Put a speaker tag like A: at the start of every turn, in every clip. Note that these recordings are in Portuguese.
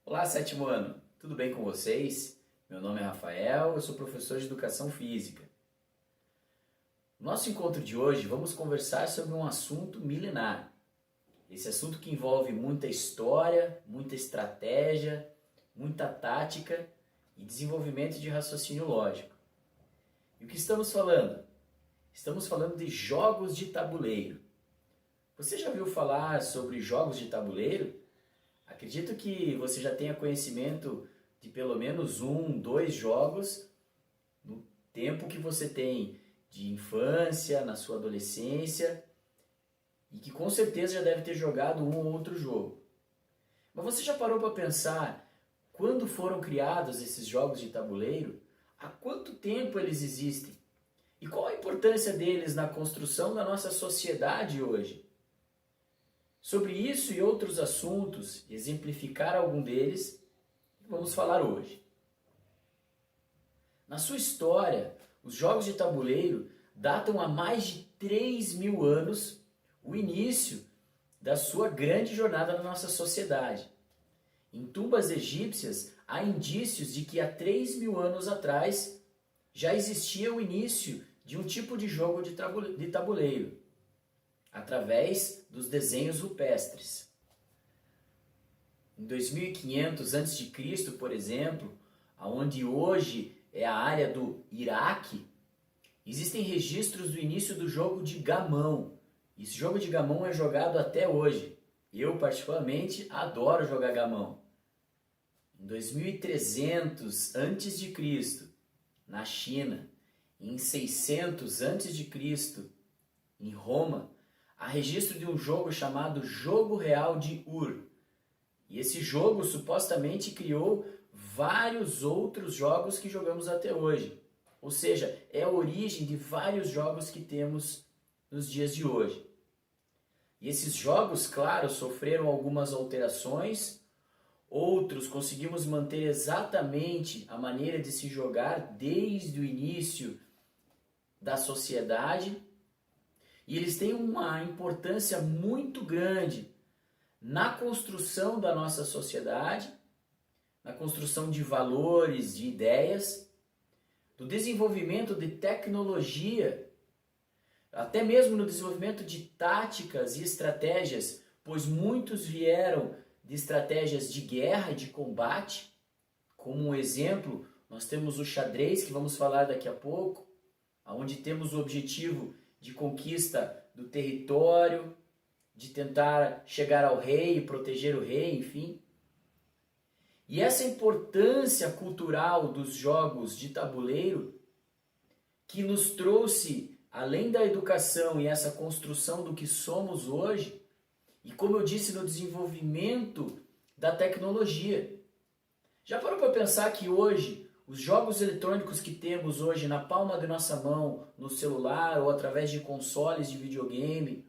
A: Olá, sétimo ano, tudo bem com vocês? Meu nome é Rafael, eu sou professor de Educação Física. No nosso encontro de hoje vamos conversar sobre um assunto milenar. Esse assunto que envolve muita história, muita estratégia, muita tática e desenvolvimento de raciocínio lógico. E o que estamos falando? Estamos falando de jogos de tabuleiro. Você já ouviu falar sobre jogos de tabuleiro? Acredito que você já tenha conhecimento de pelo menos um, dois jogos no tempo que você tem de infância, na sua adolescência, e que com certeza já deve ter jogado um ou outro jogo. Mas você já parou para pensar quando foram criados esses jogos de tabuleiro? Há quanto tempo eles existem? E qual a importância deles na construção da nossa sociedade hoje? Sobre isso e outros assuntos, exemplificar algum deles, vamos falar hoje. Na sua história, os jogos de tabuleiro datam há mais de 3.000 anos o início da sua grande jornada na nossa sociedade. Em tumbas egípcias, há indícios de que há 3.000 anos atrás já existia o início de um tipo de jogo de tabuleiro, através dos desenhos rupestres. Em 2500 a.C., por exemplo, onde hoje é a área do Iraque, existem registros do início do jogo de gamão. Esse jogo de gamão é jogado até hoje. Eu, particularmente, adoro jogar gamão. Em 2300 a.C., na China, em 600 a.C., em Roma, há registro de um jogo chamado Jogo Real de Ur. E esse jogo supostamente criou vários outros jogos que jogamos até hoje. Ou seja, é a origem de vários jogos que temos nos dias de hoje. E esses jogos, claro, sofreram algumas alterações, outros conseguimos manter exatamente a maneira de se jogar desde o início da sociedade. E eles têm uma importância muito grande na construção da nossa sociedade, na construção de valores, de ideias, do desenvolvimento de tecnologia, até mesmo no desenvolvimento de táticas e estratégias, pois muitos vieram de estratégias de guerra e de combate. Como um exemplo, nós temos o xadrez, que vamos falar daqui a pouco, onde temos o objetivo de conquista do território, de tentar chegar ao rei e proteger o rei, enfim. E essa importância cultural dos jogos de tabuleiro que nos trouxe, além da educação e essa construção do que somos hoje, e como eu disse, no desenvolvimento da tecnologia. Já parou para pensar que hoje os jogos eletrônicos que temos hoje na palma de nossa mão, no celular ou através de consoles de videogame,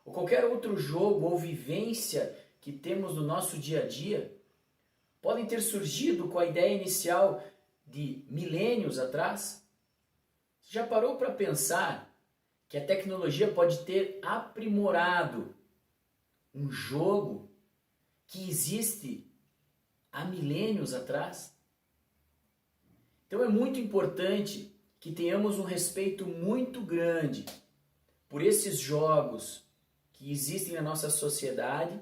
A: ou qualquer outro jogo ou vivência que temos no nosso dia a dia, podem ter surgido com a ideia inicial de milênios atrás? Você já parou para pensar que a tecnologia pode ter aprimorado um jogo que existe há milênios atrás? Então é muito importante que tenhamos um respeito muito grande por esses jogos que existem na nossa sociedade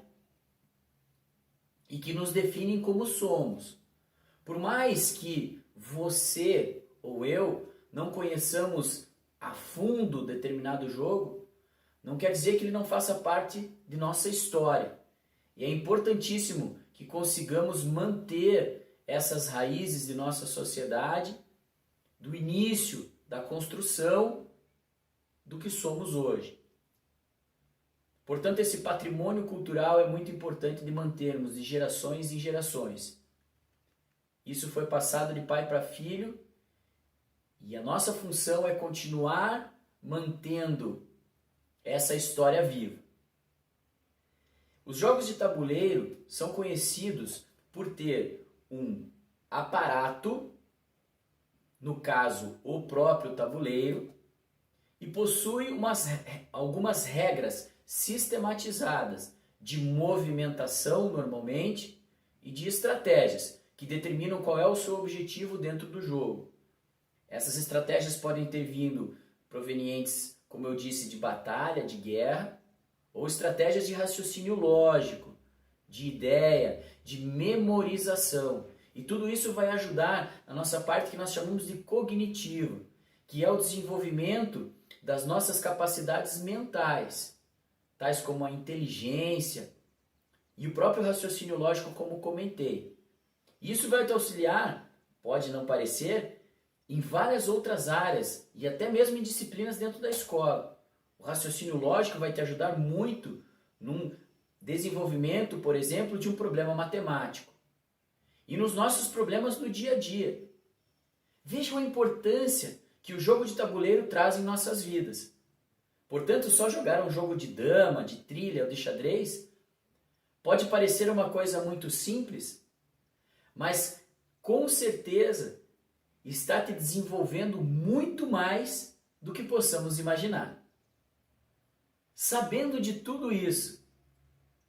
A: e que nos definem como somos. Por mais que você ou eu não conheçamos a fundo determinado jogo, não quer dizer que ele não faça parte de nossa história. E é importantíssimo que consigamos manter essas raízes de nossa sociedade, do início da construção do que somos hoje. Portanto, esse patrimônio cultural é muito importante de mantermos de gerações em gerações. Isso foi passado de pai para filho e a nossa função é continuar mantendo essa história viva. Os jogos de tabuleiro são conhecidos por ter um aparato, no caso o próprio tabuleiro, e possui algumas regras sistematizadas de movimentação normalmente e de estratégias que determinam qual é o seu objetivo dentro do jogo. Essas estratégias podem ter vindo provenientes, como eu disse, de batalha, de guerra, ou estratégias de raciocínio lógico, de ideia, de memorização. E tudo isso vai ajudar na nossa parte que nós chamamos de cognitivo, que é o desenvolvimento das nossas capacidades mentais, tais como a inteligência e o próprio raciocínio lógico, como comentei. Isso vai te auxiliar, pode não parecer, em várias outras áreas e até mesmo em disciplinas dentro da escola. O raciocínio lógico vai te ajudar muito num desenvolvimento, por exemplo, de um problema matemático e nos nossos problemas do dia a dia. Vejam a importância que o jogo de tabuleiro traz em nossas vidas. Portanto, só jogar um jogo de dama, de trilha ou de xadrez pode parecer uma coisa muito simples, mas com certeza está te desenvolvendo muito mais do que possamos imaginar. Sabendo de tudo isso,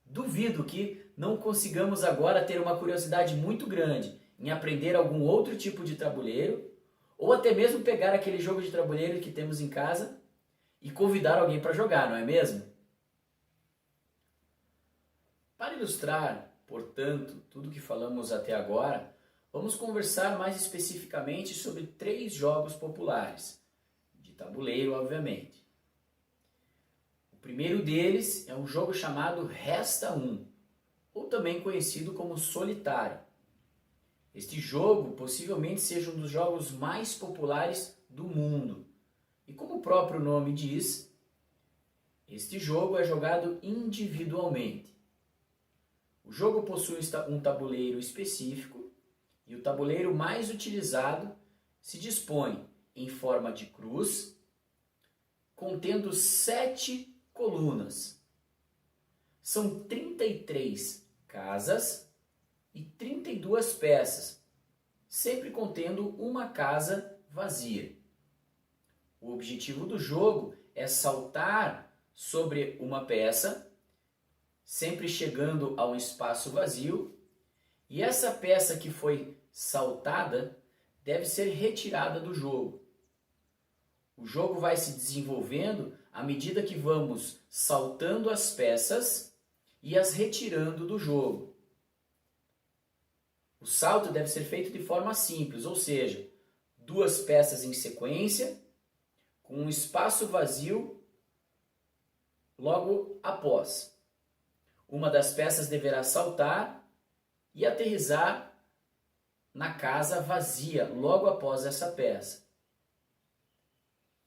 A: duvido que não consigamos agora ter uma curiosidade muito grande em aprender algum outro tipo de tabuleiro, ou até mesmo pegar aquele jogo de tabuleiro que temos em casa e convidar alguém para jogar, não é mesmo? Para ilustrar, portanto, tudo que falamos até agora, vamos conversar mais especificamente sobre 3 jogos populares, de tabuleiro, obviamente. O primeiro deles é um jogo chamado Resta 1, ou também conhecido como Solitário. Este jogo possivelmente seja um dos jogos mais populares do mundo. E como o próprio nome diz, este jogo é jogado individualmente. O jogo possui um tabuleiro específico e o tabuleiro mais utilizado se dispõe em forma de cruz, contendo 7 colunas. São 33 casas e 32 peças, sempre contendo uma casa vazia. O objetivo do jogo é saltar sobre uma peça, sempre chegando a um espaço vazio, e essa peça que foi saltada deve ser retirada do jogo. O jogo vai se desenvolvendo à medida que vamos saltando as peças e as retirando do jogo. O salto deve ser feito de forma simples, ou seja, 2 peças em sequência, com um espaço vazio logo após. Uma das peças deverá saltar e aterrissar na casa vazia logo após essa peça.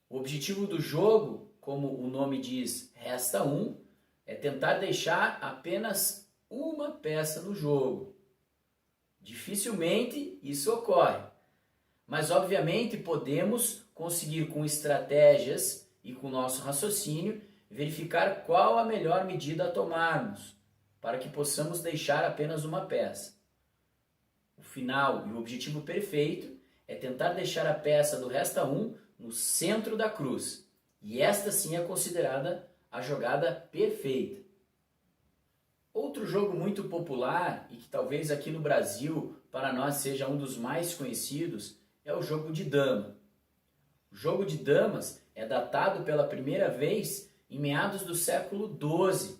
A: O objetivo do jogo, como o nome diz, Resta 1, é tentar deixar apenas uma peça no jogo. Dificilmente isso ocorre, mas obviamente podemos conseguir com estratégias e com nosso raciocínio verificar qual a melhor medida a tomarmos para que possamos deixar apenas uma peça. O final e o objetivo perfeito é tentar deixar a peça do Resta 1 no centro da cruz, e esta sim é considerada a jogada perfeita. Outro jogo muito popular e que talvez aqui no Brasil para nós seja um dos mais conhecidos é o jogo de dama. O jogo de damas é datado pela primeira vez em meados do século XII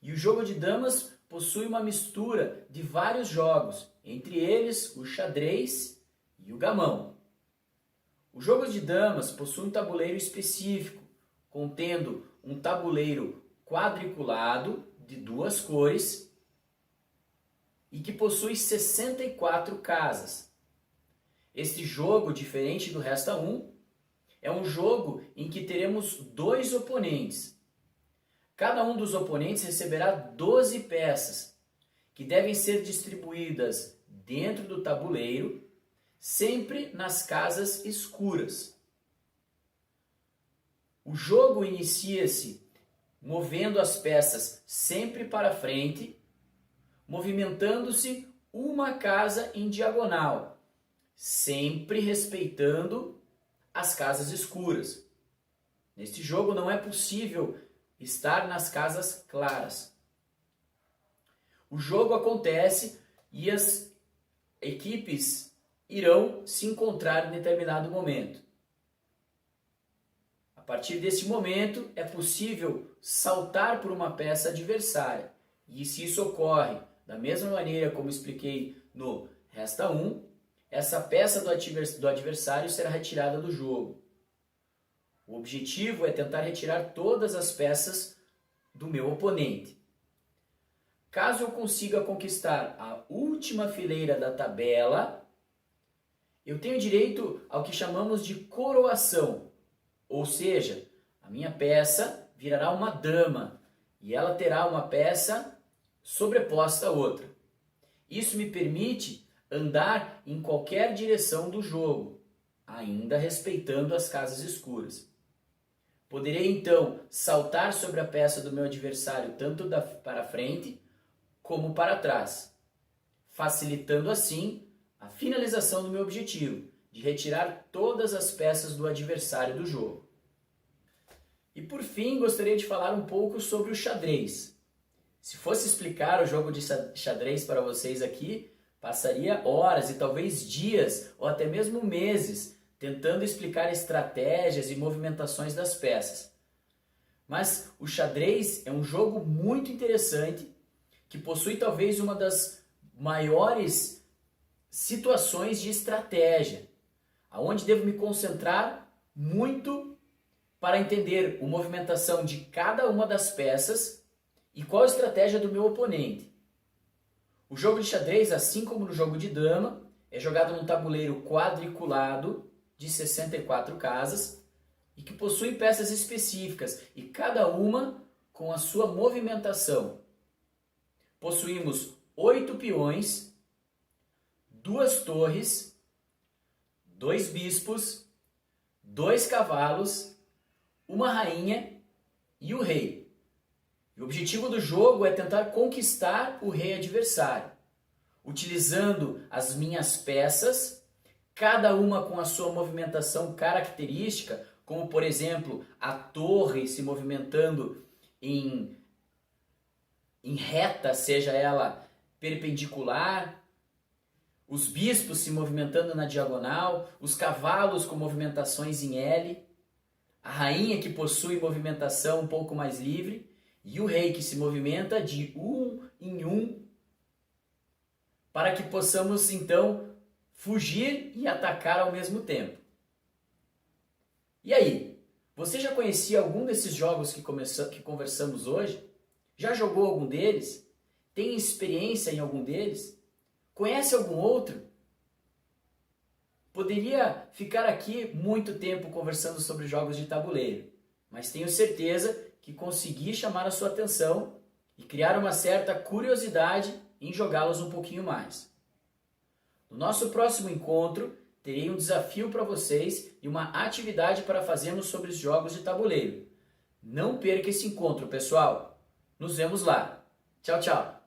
A: e o jogo de damas possui uma mistura de vários jogos, entre eles o xadrez e o gamão. O jogo de damas possui um tabuleiro específico, contendo um tabuleiro quadriculado de 2 cores e que possui 64 casas. Este jogo, diferente do Resta 1, é um jogo em que teremos 2 oponentes. Cada um dos oponentes receberá 12 peças, que devem ser distribuídas dentro do tabuleiro, sempre nas casas escuras. O jogo inicia-se movendo as peças sempre para frente, movimentando-se uma casa em diagonal, sempre respeitando as casas escuras. Neste jogo não é possível estar nas casas claras. O jogo acontece e as equipes irão se encontrar em determinado momento. A partir desse momento é possível saltar por uma peça adversária. E se isso ocorre da mesma maneira como expliquei no Resta 1, essa peça do adversário será retirada do jogo. O objetivo é tentar retirar todas as peças do meu oponente. Caso eu consiga conquistar a última fileira da tabela, eu tenho direito ao que chamamos de coroação, ou seja, a minha peça virará uma dama e ela terá uma peça sobreposta a outra. Isso me permite andar em qualquer direção do jogo, ainda respeitando as casas escuras. Poderei então saltar sobre a peça do meu adversário tanto para frente como para trás, facilitando assim a finalização do meu objetivo, de retirar todas as peças do adversário do jogo. E por fim, gostaria de falar um pouco sobre o xadrez. Se fosse explicar o jogo de xadrez para vocês aqui, passaria horas e talvez dias ou até mesmo meses tentando explicar estratégias e movimentações das peças. Mas o xadrez é um jogo muito interessante que possui talvez uma das maiores situações de estratégia, aonde devo me concentrar muito para entender a movimentação de cada uma das peças e qual a estratégia do meu oponente. O jogo de xadrez, assim como no jogo de dama, é jogado num tabuleiro quadriculado de 64 casas e que possui peças específicas e cada uma com a sua movimentação. Possuímos 8 peões, 2 torres, 2 bispos, 2 cavalos, uma rainha e o rei. E o objetivo do jogo é tentar conquistar o rei adversário, utilizando as minhas peças, cada uma com a sua movimentação característica, como por exemplo a torre se movimentando em reta, seja ela perpendicular, os bispos se movimentando na diagonal, os cavalos com movimentações em L, a rainha que possui movimentação um pouco mais livre e o rei que se movimenta de um em um, para que possamos então fugir e atacar ao mesmo tempo. E aí, você já conhecia algum desses jogos que conversamos hoje? Já jogou algum deles? Tem experiência em algum deles? Conhece algum outro? Poderia ficar aqui muito tempo conversando sobre jogos de tabuleiro, mas tenho certeza que consegui chamar a sua atenção e criar uma certa curiosidade em jogá-los um pouquinho mais. No nosso próximo encontro, terei um desafio para vocês e uma atividade para fazermos sobre os jogos de tabuleiro. Não perca esse encontro, pessoal! Nos vemos lá! Tchau, tchau!